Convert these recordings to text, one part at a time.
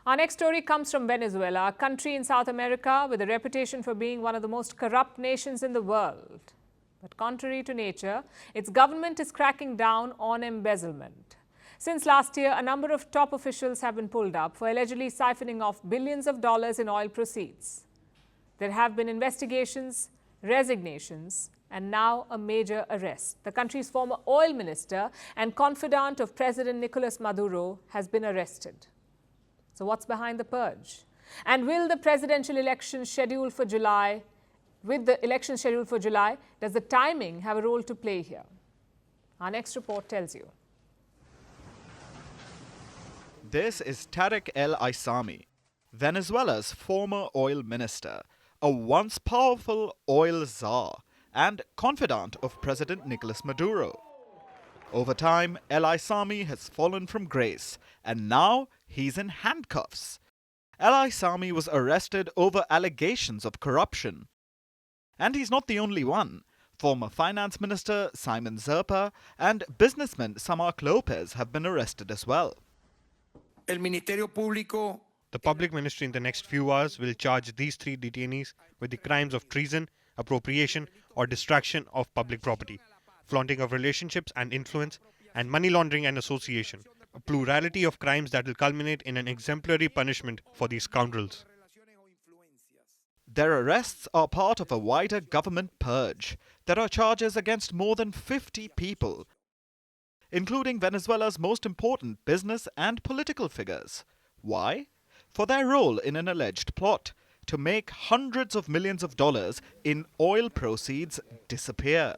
Our next story comes from Venezuela, a country in South America with a reputation for being one of the most corrupt nations in the world. But contrary to nature, its government is cracking down on embezzlement. Since last year, a number of top officials have been pulled up for allegedly siphoning off billions of dollars in oil proceeds. There have been investigations, resignations, and now a major arrest. The country's former oil minister and confidant of President Nicolas Maduro has been arrested. So what's behind the purge? And will the presidential election scheduled for July, does the timing have a role to play here? Our next report tells you. This is Tareck El Aissami, Venezuela's former oil minister, a once powerful oil czar and confidant of President Nicolas Maduro. Over time, El Aissami has fallen from grace, and now he's in handcuffs. El Aissami was arrested over allegations of corruption. And he's not the only one. Former Finance Minister Simon Zerpa and businessman Samark Lopez have been arrested as well. The public ministry in the next few hours will charge these three detainees with the crimes of treason, appropriation, or distraction of public property, flaunting of relationships and influence, and money laundering and association, a plurality of crimes that will culminate in an exemplary punishment for these scoundrels. Their arrests are part of a wider government purge. There are charges against more than 50 people, including Venezuela's most important business and political figures. Why? For their role in an alleged plot to make hundreds of millions of dollars in oil proceeds disappear.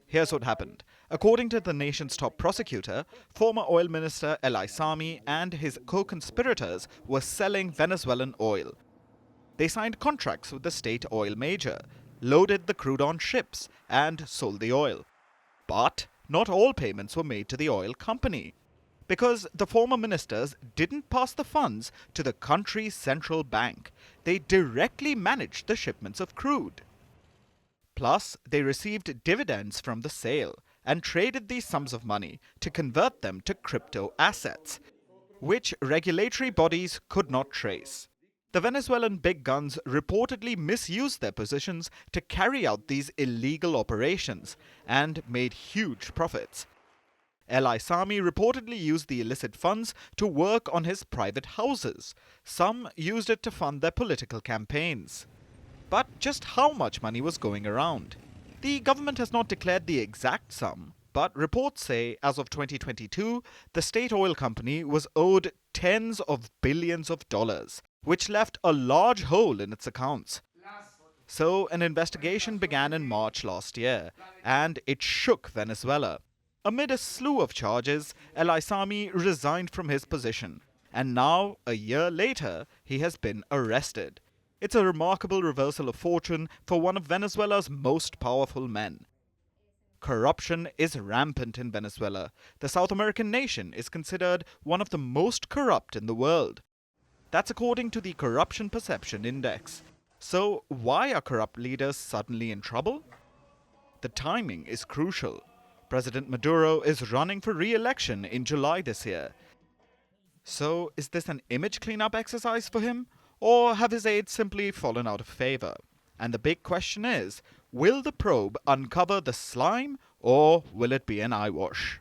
Here's what happened. According to the nation's top prosecutor, former oil minister El Aissami and his co-conspirators were selling Venezuelan oil. They signed contracts with the state oil major, loaded the crude on ships, and sold the oil. But not all payments were made to the oil company, because the former ministers didn't pass the funds to the country's central bank. They directly managed the shipments of crude. Plus, they received dividends from the sale and traded these sums of money to convert them to crypto assets, which regulatory bodies could not trace. The Venezuelan big guns reportedly misused their positions to carry out these illegal operations and made huge profits. El Aissami reportedly used the illicit funds to work on his private houses. Some used it to fund their political campaigns. But just how much money was going around? The government has not declared the exact sum, but reports say as of 2022, the state oil company was owed tens of billions of dollars, which left a large hole in its accounts. So an investigation began in March last year, and it shook Venezuela. Amid a slew of charges, El Aissami resigned from his position, and now, a year later, he has been arrested. It's a remarkable reversal of fortune for one of Venezuela's most powerful men. Corruption is rampant in Venezuela. The South American nation is considered one of the most corrupt in the world. That's according to the Corruption Perception Index. So why are corrupt leaders suddenly in trouble? The timing is crucial. President Maduro is running for re-election in July this year. So is this an image cleanup exercise for him? Or have his aides simply fallen out of favor? And the big question is, will the probe uncover the slime, or will it be an eyewash?